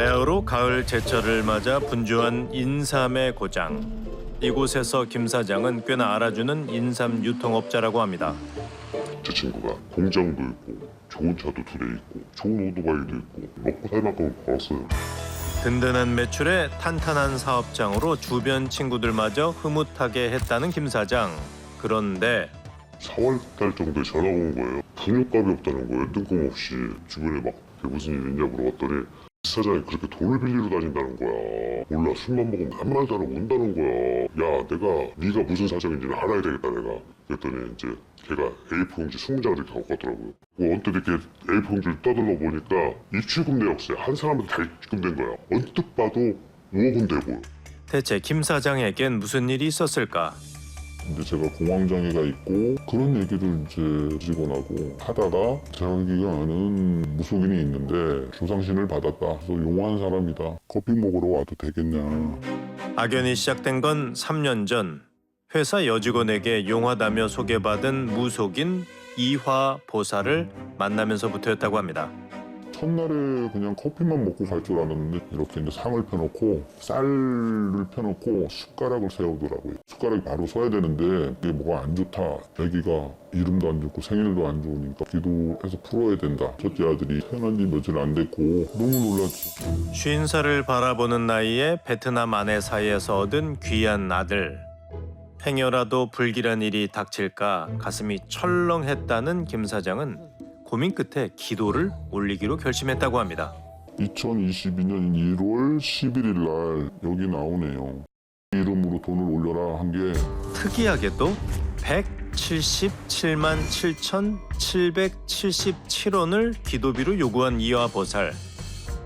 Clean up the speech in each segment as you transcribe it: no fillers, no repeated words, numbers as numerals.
바야흐로 가을 제철을 맞아 분주한 인삼의 고장. 이곳에서 김 사장은 꽤나 알아주는 인삼 유통업자라고 합니다. 제 친구가 공장도 있고 좋은 차도 2대 있고 좋은 오토바이도 있고 먹고 살 만큼 벌었어요. 든든한 매출에 탄탄한 사업장으로 주변 친구들마저 흐뭇하게 했다는 김 사장. 그런데 4월 달 정도에 전화가 온 거예요. 분유값이 없다는 거예요. 뜬금없이 주변에 막 무슨 일 있냐 물어봤더니 사장이 그렇게 돈을 빌리러 다닌다는 거야. 몰라, 술만 먹으면 한 마디도 안 하고 온다는 거야. 야, 네가 무슨 사장인지는 알아야 되겠다 내가. 그랬더니 이제 걔가 A4 용지 20장을 이렇게 갖고 갔더라고요. 언뜻 이렇게 A4 용지를 떠들러 보니까 입출금 내역서에 한 사람한테 다 입금된 거야. 언뜻 봐도 5억 원 돼 보여. 대체 김 사장에겐 무슨 일이 있었을까? 근데 제가 공황장애가 있고 그런 얘기를 이제 직원하고 하다가 자기가 아는 무속인이 있는데 조상신을 받았다. 그래서 용한 사람이다. 커피 먹으러 와도 되겠냐. 악연이 시작된 건 3년 전. 회사 여직원에게 용하다며 소개받은 무속인 이화보살을 만나면서부터였다고 합니다. 첫날에 그냥 커피만 먹고 갈 줄 알았는데 이렇게 이제 상을 펴놓고 쌀을 펴놓고 숟가락을 세우더라고요. 숟가락이 바로 서야 되는데 이게 뭐가 안 좋다. 아기가 이름도 안 좋고 생일도 안 좋으니까 기도해서 풀어야 된다. 첫째 아들이 태어난 지 며칠 안 됐고 너무 놀랐지. 50살을 바라보는 나이에 베트남 아내 사이에서 얻은 귀한 아들. 행여라도 불길한 일이 닥칠까 가슴이 철렁했다는 김 사장은 고민 끝에 기도를 올리기로 결심했다고 합니다. 2022년 1월 11일 날 여기 나오네요. 이름으로 돈을 올려라 한 게 특이하게도 177만 7,777원을 기도비로 요구한 이화보살.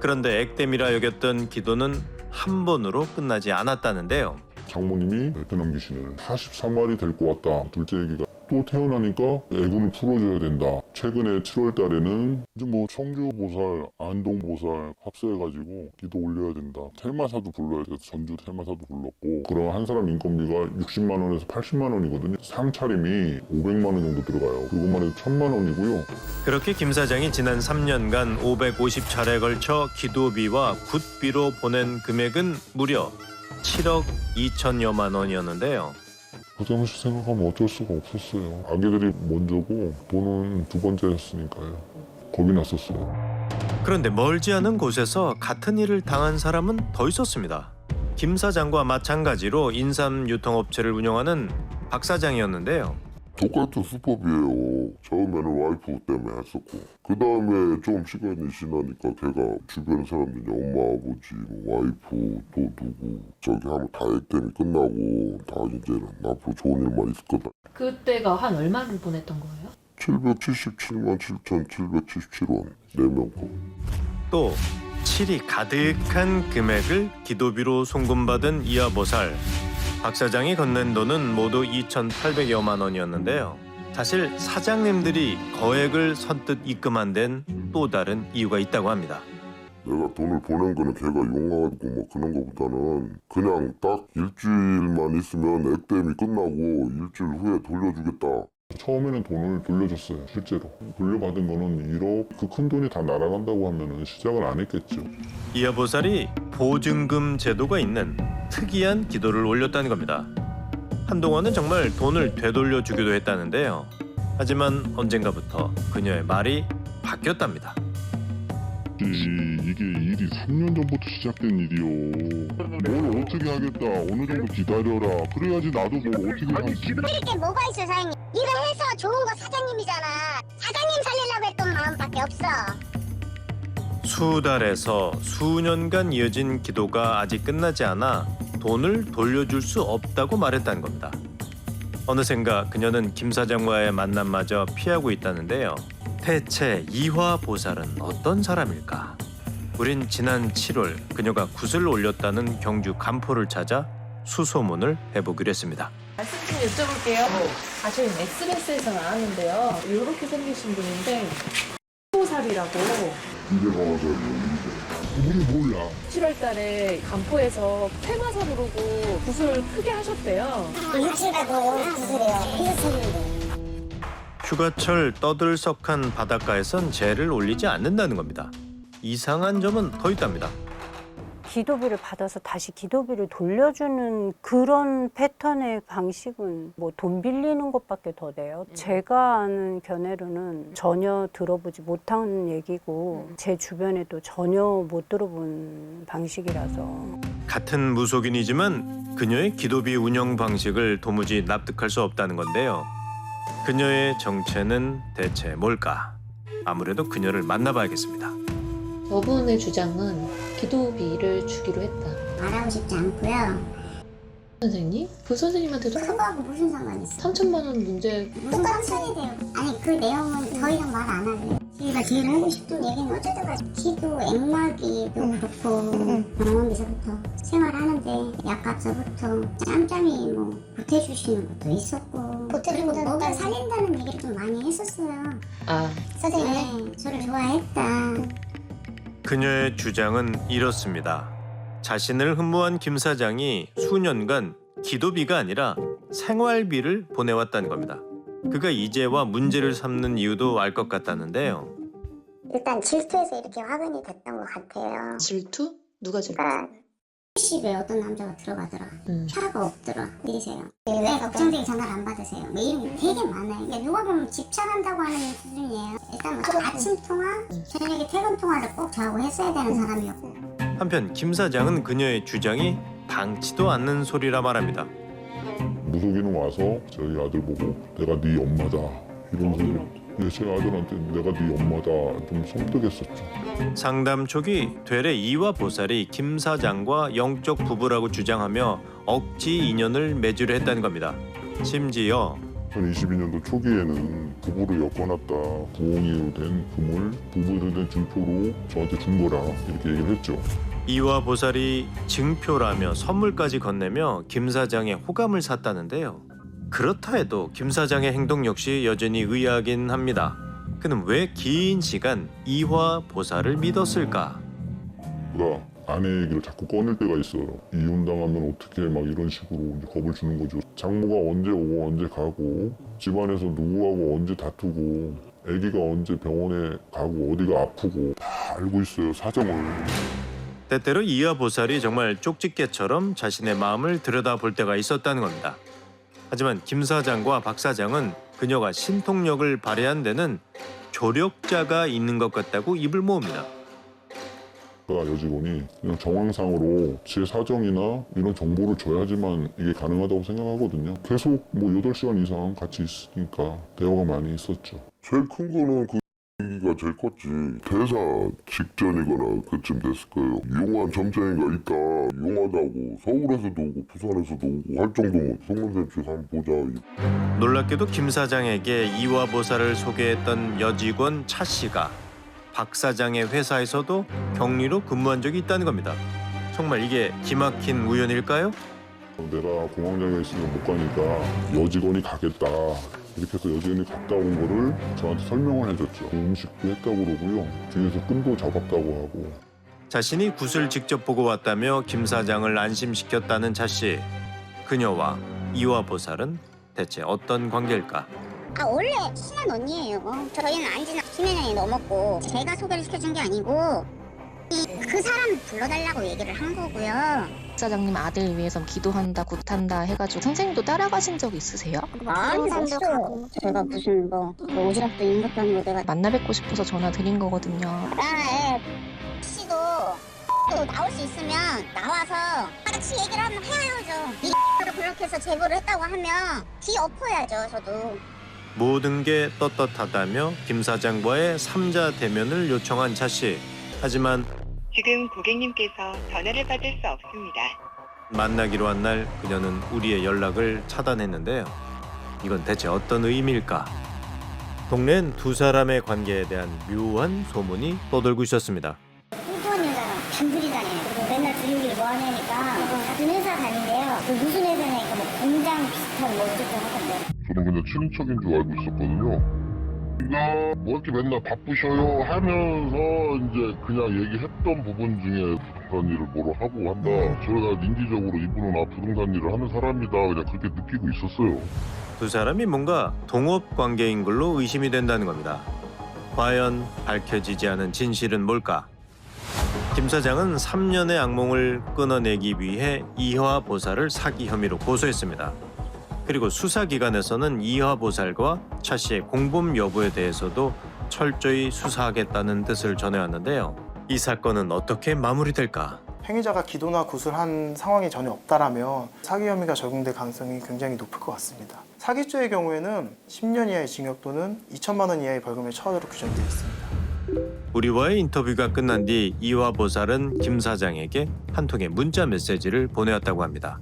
그런데 액땜이라 여겼던 기도는 한 번으로 끝나지 않았다는데요. 장모님이 베트남 귀신을 43마리 데리고 왔다. 둘째 애기가 또 태어나니까 애군을 풀어줘야 된다. 최근에 7월 달에는 이제 뭐 청주보살, 안동보살 합세해가지고 기도 올려야 된다. 텔마사도 불러야 돼서 전주 텔마사도 불렀고 그럼 한 사람 인건비가 60만 원에서 80만 원이거든요. 상차림이 500만 원 정도 들어가요. 그것만 해도 1000만 원이고요. 그렇게 김 사장이 지난 3년간 550차례에 걸쳐 기도비와 굿비로 보낸 금액은 무려 7억 2천여만 원이었는데요. 그 당시 생각하면 어쩔 수가 없었어요. 아기들이 먼저고 돈은 두 번째였으니까요. 겁이 났었어요. 그런데 멀지 않은 곳에서 같은 일을 당한 사람은 더 있었습니다. 김 사장과 마찬가지로 인삼 유통업체를 운영하는 박 사장이었는데요. 똑같은 수법이에요. 처음에는 와이프 때문에 했었고 그 다음에 좀 시간이 지나니까 걔가 주변 사람들이 엄마, 아버지, 와이프 또 누구 저기 하면 다 액땜이 끝나고 다 이제는 앞으로 좋은 일만 있을 거다. 그때가 한 얼마를 보냈던 거예요? 777만 7,777원 4명 거. 또 7이 가득한 금액을 기도비로 송금받은 이화보살. 박 사장이 건넨 돈은 모두 2,800여만 원이었는데요. 사실 사장님들이 거액을 선뜻 입금한 데는 또 다른 이유가 있다고 합니다. 내가 돈을 보낸 거는 걔가 용하고 뭐 그런 거보다는 그냥 딱 일주일만 있으면 액땜이 끝나고 일주일 후에 돌려주겠다. 처음에는 돈을 돌려줬어요. 실제로. 돌려받은 거는 1억. 그 큰 돈이 다 날아간다고 하면 시작을 안 했겠죠. 이화보살이 보증금 제도가 있는 특이한 기도를 올렸다는 겁니다. 한동안은 정말 돈을 되돌려주기도 했다는데요. 하지만 언젠가부터 그녀의 말이 바뀌었답니다. 이게 일이 3년 전부터 시작된 일이요. 뭘 어떻게 하겠다. 어느 정도 기다려라. 그래야지 나도 뭘 어떻게 하지. 그럴 게 뭐가 있어, 사장님. 일을 해서 좋은 거 사장님이잖아. 사장님 살리려고 했던 마음밖에 없어. 수달에서 수년간 이어진 기도가 아직 끝나지 않아 돈을 돌려줄 수 없다고 말했다는 겁니다. 어느샌가 그녀는 김 사장과의 만남마저 피하고 있다는데요. 대체 이화보살은 어떤 사람일까? 우린 지난 7월 그녀가 굿을 올렸다는 경주 간포를 찾아 수소문을 해보기로 했습니다. 말씀 좀 여쭤볼게요. 저희 SBS에서 나왔는데요. 이렇게 생기신 분인데 보살이라고 이제 가서 우리 몰라. 7월 달에 간포에서 퇴마사 부르고 굿을 크게 하셨대요. 일주일에 뭐 구슬이에요. 피우쳤는데. 휴가철 떠들썩한 바닷가에선 재를 올리지 않는다는 겁니다. 이상한 점은 더 있답니다. 기도비를 받아서 다시 기도비를 돌려주는 그런 패턴의 방식은 뭐 돈 빌리는 것밖에 더 돼요. 제가 아는 견해로는 전혀 들어보지 못한 얘기고 제 주변에도 전혀 못 들어본 방식이라서. 같은 무속인이지만 그녀의 기도비 운영 방식을 도무지 납득할 수 없다는 건데요. 그녀의 정체는 대체 뭘까? 아무래도 그녀를 만나봐야겠습니다. 저분의 주장은 기도비를 주기로 했다. 말하고 싶지 않고요. 선생님? 그 선생님한테도 그거하고 무슨 상관이 있어? 3천만 원 문제 무슨 상관이 돼요? 아니 그 내용은 더 이상 말 안 할래요. 제가 제일 하고 싶은 얘기는 어쩌다가 기도 액마기도 그렇고 병원비서부터 생활하는데 약값서부터 짬짬이 뭐 보태주시는 것도 있었고 그리고 먹여 살린다는 얘기를 좀 많이 했었어요. 아, 선생님 네, 저를 좋아했다. 그녀의 주장은 이렇습니다. 자신을 흠모한 김 사장이 수년간 기도비가 아니라 생활비를 보내왔다는 겁니다. 그가 이제와 문제를 삼는 이유도 알 것 같다는데요. 일단 질투해서 이렇게 화근이 됐던 것 같아요. 질투? 누가 질투? 그러니까 집에 어떤 남자가 들어가더라. 차가 없더라. 이러세요. 네, 왜 걱정되게 전화를 안 받으세요? 뭐 이런 게 되게 많아요. 그러니까 누가 보면 집착한다고 하는 수준이에요. 일단 뭐 아침 통화, 저녁에 퇴근 통화를 꼭 저하고 했어야 되는 사람이었고. 한편 김 사장은 그녀의 주장이 방치도 않는 소리라 말합니다. 무속인은 와서 저희 아들 보고 내가 네 엄마다 이런 소리. 예, 제 아들한테 내가 네 엄마다 좀 섬뜩했었죠. 상담 초기 되레 이화 보살이 김 사장과 영적 부부라고 주장하며 억지 인연을 맺으려 했다는 겁니다. 심지어 2022년도 초기에는 부부를 엮어놨다. 부엉이로 된 금을 부부로 된 증표로 저한테 준 거라 이렇게 얘기를 했죠. 이화 보살이 증표라며 선물까지 건네며 김 사장의 호감을 샀다는데요. 그렇다 해도 김 사장의 행동 역시 여전히 의아하긴 합니다. 그는 왜 긴 시간 이화 보살을 믿었을까? 나 아내 얘기를 자꾸 꺼낼 때가 있어요. 이혼당하면 어떻게 막 이런 식으로 이제 겁을 주는 거죠. 장모가 언제 오고 언제 가고 집안에서 누구하고 언제 다투고 아기가 언제 병원에 가고 어디가 아프고 다 알고 있어요. 사정을. 때때로 이화 보살이 정말 쪽집게처럼 자신의 마음을 들여다볼 때가 있었다는 겁니다. 하지만 김 사장과 박 사장은 그녀가 신통력을 발휘한 데는 조력자가 있는 것 같다고 입을 모읍니다. 여직원이 그냥 정황상으로 제 사정이나 이런 정보를 줘야지만 이게 가능하다고 생각하거든요. 계속 뭐 8시간 이상 같이 있으니까 대화가 많이 있었죠. 제일 큰 거는 그 얘기가 제일 컸지. 대사 직전이거나 그쯤 됐을 거예요. 용한 점쟁이가 있다. 용하다고 서울에서도 오고 부산에서도 오고 할 정도면 송문쌤 집 한번 보자. 놀랍게도 김 사장에게 이화 보살을 소개했던 여직원 차 씨가 박 사장의 회사에서도 격리로 근무한 적이 있다는 겁니다. 정말 이게 기막힌 우연일까요? 내가 공황장애 있으면 못 가니까 여직원이 가겠다. 이렇게 해서 여직원이 갔다 온 거를 저한테 설명을 해줬죠. 음식도 했다고 그러고요. 뒤에서 끈도 잡았다고 하고. 자신이 굿을 직접 보고 왔다며 김 사장을 안심시켰다는 차 씨. 그녀와 이화 보살은 대체 어떤 관계일까? 아 원래 친한 언니예요. 저희는 안지는 10여 년이 넘었고 제가 소개를 시켜준 게 아니고 그 사람 불러달라고 얘기를 한 거고요. 사장님 아들 위해서 기도한다 굿한다 해가지고 선생님도 따라가신 적 있으세요? 아니 없어요. 제가 무슨 뭐 오지랖도 있는 것도 아니고 내가 만나 뵙고 싶어서 전화 드린 거거든요. 예. 씨도 또 나올 수 있으면 나와서 같이 얘기를 한번 해야죠. 이 그렇게 해서 제보를 했다고 하면 뒤 엎어야죠. 저도. 모든 게 떳떳하다며 김 사장과의 3자 대면을 요청한 차 씨. 하지만 지금 고객님께서 전화를 받을 수 없습니다. 만나기로 한 날 그녀는 우리의 연락을 차단했는데요. 이건 대체 어떤 의미일까? 동네엔 두 사람의 관계에 대한 묘한 소문이 떠돌고 있었습니다. 뚱뚱한 여자가 단둘이 다녀요. 그리고 맨날 둘이끼리 뭐 하냐니까 같은 회사 다닌대요. 무슨 회사냐니까 뭐 공장 비슷한 뭐 어쨌든 하던데. 저는 그냥 친인척인 줄 알고 있었거든요. 뭐 이렇게 맨날 바쁘셔요 하면서 이제 그냥 얘기했던 부분 중에 부동산 일을 뭐로 하고 한다. 저희가 인지적으로 이분은 부동산 일을 하는 사람이다. 그냥 그렇게 느끼고 있었어요. 두 사람이 뭔가 동업 관계인 걸로 의심이 된다는 겁니다. 과연 밝혀지지 않은 진실은 뭘까? 김 사장은 3년의 악몽을 끊어내기 위해 이화 보살을 사기 혐의로 고소했습니다. 그리고 수사기관에서는 이화 보살과 차 씨의 공범 여부에 대해서도 철저히 수사하겠다는 뜻을 전해왔는데요. 이 사건은 어떻게 마무리될까? 행위자가 기도나 구술한 상황이 전혀 없다라면 사기 혐의가 적용될 가능성이 굉장히 높을 것 같습니다. 사기죄의 경우에는 10년 이하의 징역 또는 2천만 원 이하의 벌금의 처하도록 규정되어 있습니다. 우리와의 인터뷰가 끝난 뒤 이화 보살은 김 사장에게 한 통의 문자 메시지를 보내왔다고 합니다.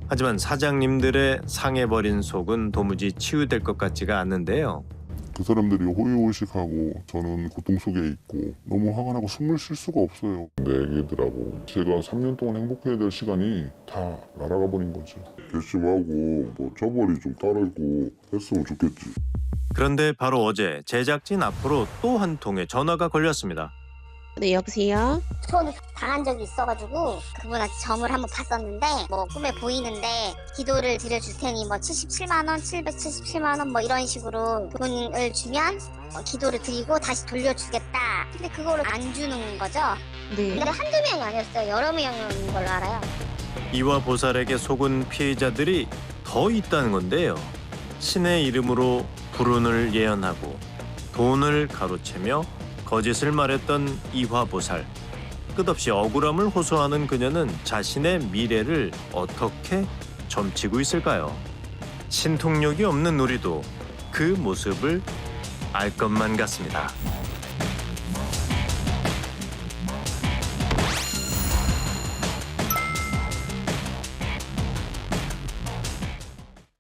하지만 사장님들의 상해버린 속은 도무지 치유될 것 같지가 않는데요. 그 사람들이 호의호식하고 저는 고통 속에 있고 너무 화가 나고 숨을 쉴 수가 없어요. 내 애기들하고 제가 3년 동안 행복해야 될 시간이 다 날아가 버린 거죠. 괘씸하고 뭐 처벌이 좀 따르고 했으면 좋겠지. 그런데 바로 어제 제작진 앞으로 또 한 통의 전화가 걸렸습니다. 네, 여보세요? 손을 당한 적이 있어가지고 그분한테 점을 한번 봤었는데 뭐 꿈에 보이는데 기도를 드려줄 테니 뭐 77만 원, 777만 원 뭐 이런 식으로 돈을 주면 기도를 드리고 다시 돌려주겠다. 근데 그거를 안 주는 거죠. 네. 근데 한두 명이 아니었어요. 여러 명인 걸로 알아요. 이화 보살에게 속은 피해자들이 더 있다는 건데요. 신의 이름으로 불운을 예언하고 돈을 가로채며 거짓을 말했던 이화 보살. 끝없이 억울함을 호소하는 그녀는 자신의 미래를 어떻게 점치고 있을까요? 신통력이 없는 우리도 그 모습을 알 것만 같습니다.